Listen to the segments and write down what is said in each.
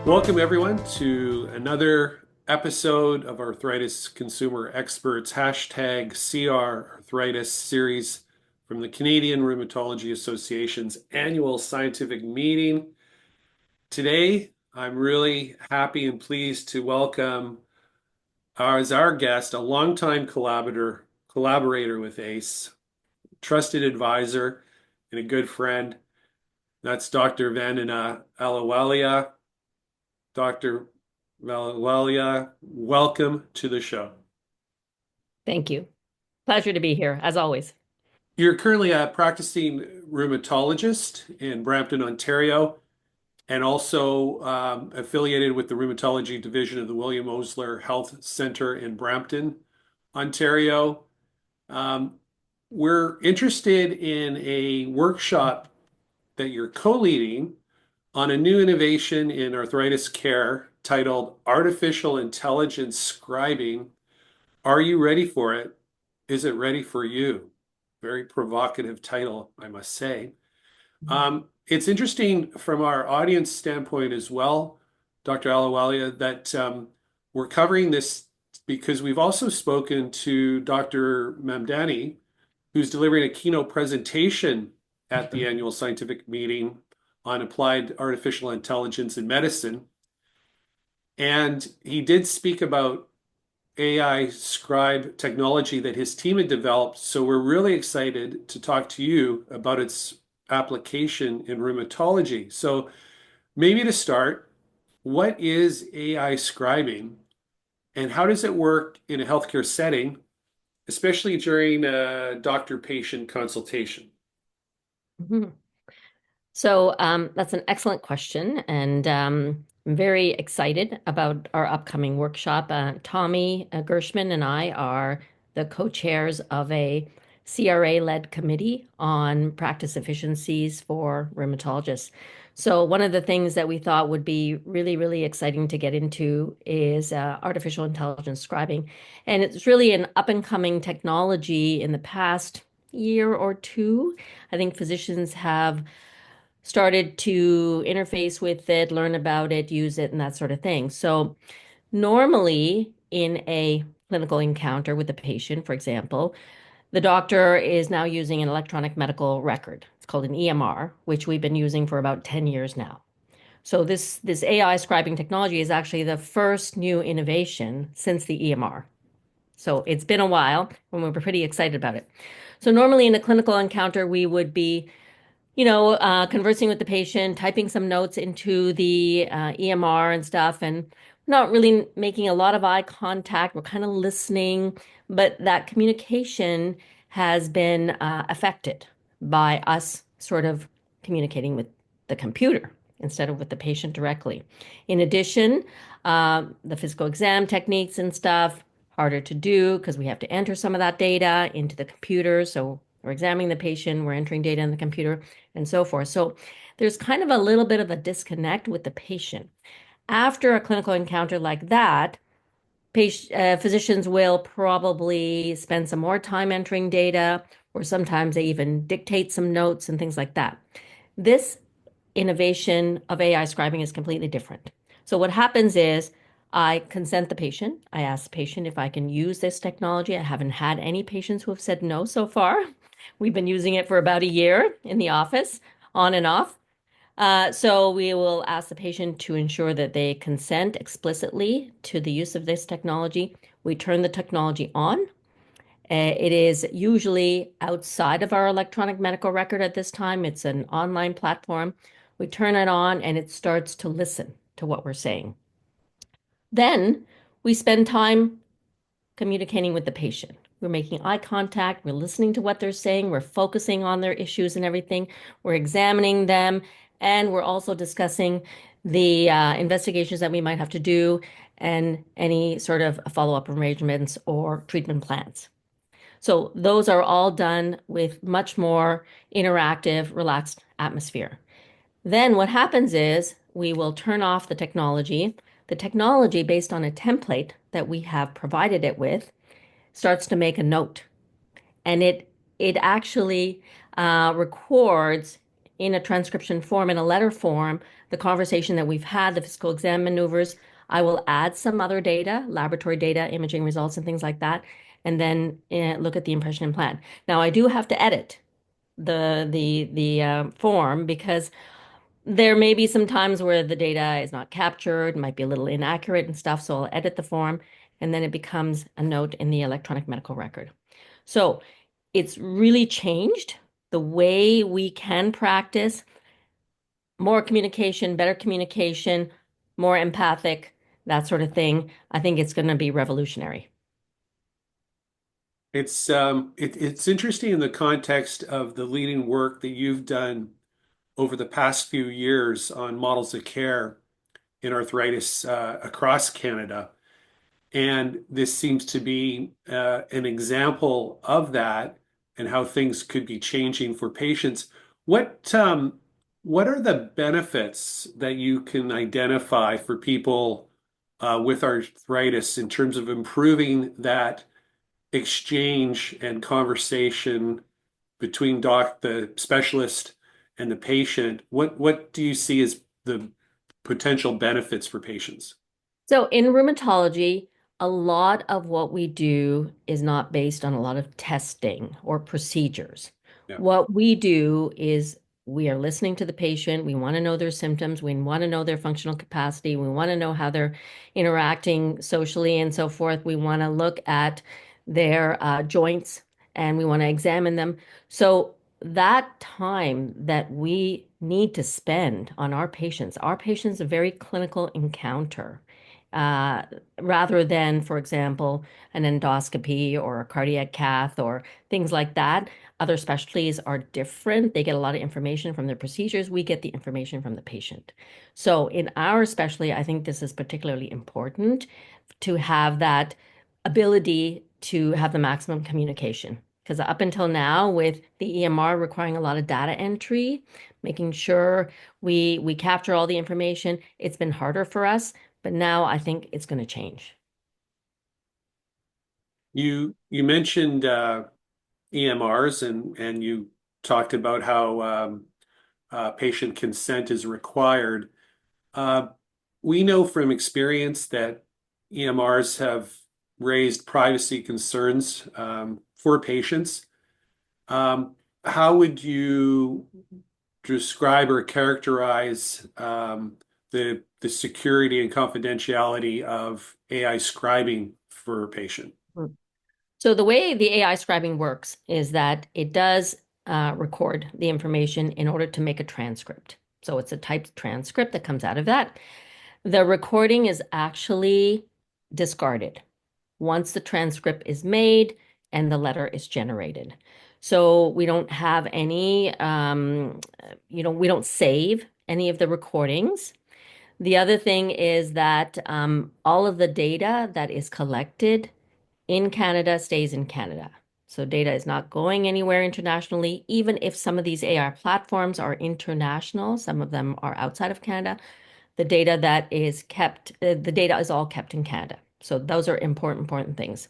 Welcome, everyone, to another episode of Arthritis Consumer Experts #CR Arthritis series from the Canadian Rheumatology Association's annual scientific meeting. Today, I'm really happy and pleased to welcome as our guest a longtime collaborator with ACE, trusted advisor, and a good friend. That's Dr. Vandana Ahluwalia. Dr. Ahluwalia, welcome to the show. Thank you. Pleasure to be here, as always. You're currently a practicing rheumatologist in Brampton, Ontario, and also affiliated with the Rheumatology Division of the William Osler Health Center in Brampton, Ontario. Um, we're interested in a workshop that you're co-leading on a new innovation in arthritis care titled Artificial Intelligence Scribing. Are you ready for it? Is it ready for you? Very provocative title, I must say. It's interesting from our audience standpoint as well, Dr. Ahluwalia, that we're covering this because we've also spoken to Dr. Mamdani, who's delivering a keynote presentation at the annual scientific meeting on applied artificial intelligence in medicine. And he did speak about AI scribe technology that his team had developed. So we're really excited to talk to you about its application in rheumatology. So maybe to start, what is AI scribing and how does it work in a healthcare setting, especially during a doctor-patient consultation? Mhm. So that's an excellent question, and I'm very excited about our upcoming workshop. Tommy Gershman and I are the co-chairs of a CRA-led committee on practice efficiencies for rheumatologists. So one of the things that we thought would be really, really exciting to get into is artificial intelligence scribing. And it's really an up-and-coming technology in the past year or two. I think physicians have started to interface with it, learn about it, use it, and that sort of thing. So normally in a clinical encounter with a patient, for example, the doctor is now using an electronic medical record. It's called an EMR, which we've been using for about 10 years now. So this AI scribing technology is actually the first new innovation since the EMR. So it's been a while and we were pretty excited about it. So normally in a clinical encounter, we would be conversing with the patient, typing some notes into the EMR and stuff, and not really making a lot of eye contact. We're kind of listening, but that communication has been affected by us sort of communicating with the computer instead of with the patient directly. In addition, the physical exam techniques and stuff, harder to do because we have to enter some of that data into the computer. So we're examining the patient, we're entering data in the computer and so forth. So there's kind of a little bit of a disconnect with the patient. After a clinical encounter like that, physicians will probably spend some more time entering data, or sometimes they even dictate some notes and things like that. This innovation of AI scribing is completely different. So what happens is I consent the patient. I ask the patient if I can use this technology. I haven't had any patients who have said no so far. We've been using it for about a year in the office, on and off. So we will ask the patient to ensure that they consent explicitly to the use of this technology. We turn the technology on. It is usually outside of our electronic medical record at this time. It's an online platform. We turn it on and it starts to listen to what we're saying. Then we spend time communicating with the patient. We're making eye contact, we're listening to what they're saying, we're focusing on their issues and everything, we're examining them, and we're also discussing the investigations that we might have to do and any sort of follow-up arrangements or treatment plans. So those are all done with much more interactive, relaxed atmosphere. Then what happens is we will turn off the technology. The technology, based on a template that we have provided it with, starts to make a note, and it actually records in a transcription form, in a letter form, the conversation that we've had, the physical exam maneuvers. I will add some other data, laboratory data, imaging results, and things like that, and then look at the impression implant. Now, I do have to edit the form because there may be some times where the data is not captured, might be a little inaccurate and stuff, so I'll edit the form, and then it becomes a note in the electronic medical record. So it's really changed the way we can practice more communication, better communication, more empathic, that sort of thing. I think it's going to be revolutionary. It's interesting in the context of the leading work that you've done over the past few years on models of care in arthritis across Canada. And this seems to be an example of that and how things could be changing for patients. What what are the benefits that you can identify for people with arthritis in terms of improving that exchange and conversation between the specialist and the patient? What do you see as the potential benefits for patients? So in rheumatology, a lot of what we do is not based on a lot of testing or procedures. Yeah. What we do is we are listening to the patient. We want to know their symptoms. We want to know their functional capacity. We want to know how they're interacting socially and so forth. We want to look at their joints and we want to examine them. So that time that we need to spend on our patients, a very clinical encounter uh, rather than, for example, an endoscopy or a cardiac cath or things like that. Other specialties are different. They get a lot of information from their procedures. We get the information from the patient. So in our specialty, I think this is particularly important to have that ability to have the maximum communication. Because up until now, with the EMR requiring a lot of data entry, making sure we capture all the information, it's been harder for us. But now I think it's going to change. You mentioned EMRs and you talked about how patient consent is required. Uh, we know from experience that EMRs have raised privacy concerns for patients. How would you describe or characterize the security and confidentiality of AI scribing for a patient? Mm. So the way the AI scribing works is that it does record the information in order to make a transcript. So it's a typed transcript that comes out of that. The recording is actually discarded once the transcript is made and the letter is generated. So we don't have any, we don't save any of the recordings. The other thing is that all of the data that is collected in Canada stays in Canada. So data is not going anywhere internationally, even if some of these AI platforms are international, some of them are outside of Canada. The data that is kept, the data is all kept in Canada. So those are important things.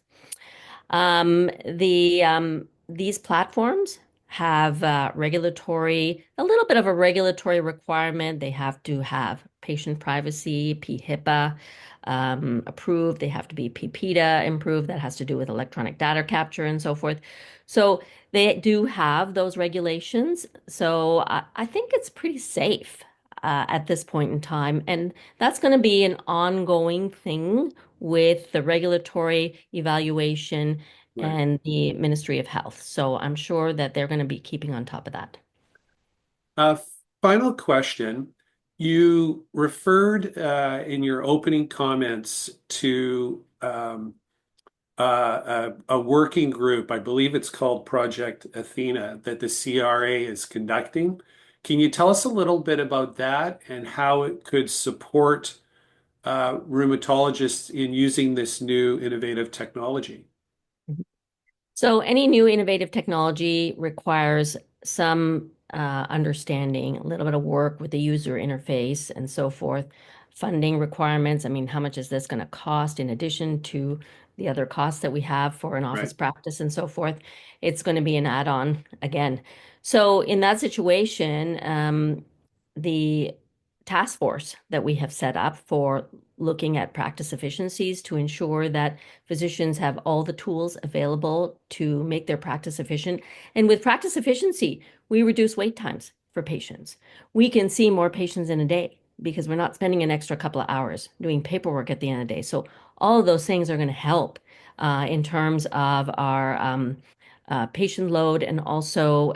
These platforms have a little bit of a regulatory requirement. They have to have patient privacy, PHIPAA approved. They have to be PPETA improved. That has to do with electronic data capture and so forth. So they do have those regulations. So I think it's pretty safe at this point in time. And that's going to be an ongoing thing with the regulatory evaluation Right. and the Ministry of Health. So I'm sure that they're going to be keeping on top of that. Uh, Final question. You referred in your opening comments to a working group, I believe it's called Project Athena, that the CRA is conducting. Can you tell us a little bit about that and how it could support rheumatologists in using this new innovative technology? So any new innovative technology requires some understanding, a little bit of work with the user interface and so forth, funding requirements. I mean, how much is this going to cost in addition to the other costs that we have for an office Right. practice and so forth? It's going to be an add-on again. So in that situation, the task force that we have set up for looking at practice efficiencies to ensure that physicians have all the tools available to make their practice efficient. And with practice efficiency, we reduce wait times for patients. We can see more patients in a day because we're not spending an extra couple of hours doing paperwork at the end of the day. So all of those things are going to help in terms of our patient load and also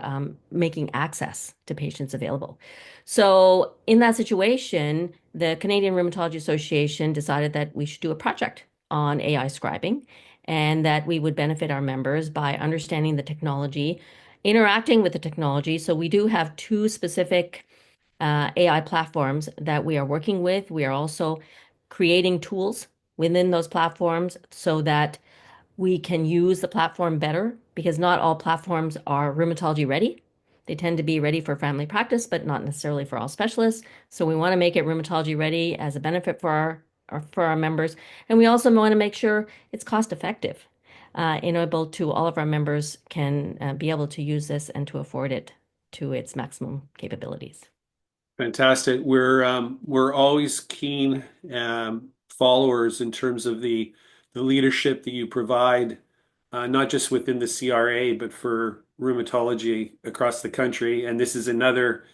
making access to patients available. So, in that situation, the Canadian Rheumatology Association decided that we should do a project on AI scribing and that we would benefit our members by understanding the technology, interacting with the technology. So, we do have two specific AI platforms that we are working with. We are also creating tools within those platforms so that we can use the platform better because not all platforms are rheumatology ready. They tend to be ready for family practice, but not necessarily for all specialists. So we want to make it rheumatology ready as a benefit for our members. And we also want to make sure it's cost effective, enable to all of our members can be able to use this and to afford it to its maximum capabilities. Fantastic. We're always keen followers in terms of the leadership that you provide, not just within the CRA, but for rheumatology across the country. And this is another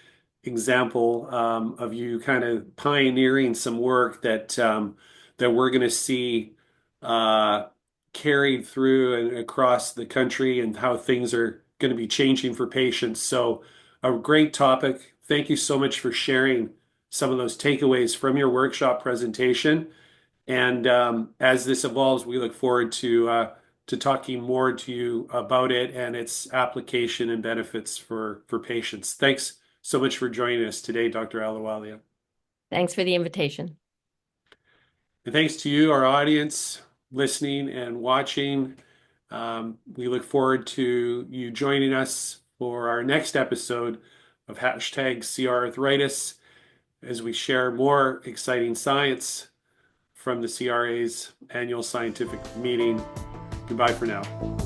example of you kind of pioneering some work that we're going to see uh, carried through and across the country, and how things are going to be changing for patients. So, a great topic. Thank you so much for sharing some of those takeaways from your workshop presentation. And as this evolves, we look forward to talking more to you about it and its application and benefits for patients. Thanks so much for joining us today, Dr. Ahluwalia. Thanks for the invitation. And thanks to you, our audience, listening and watching. We look forward to you joining us for our next episode of hashtag CR Arthritis as we share more exciting science from the CRA's annual scientific meeting. Goodbye for now.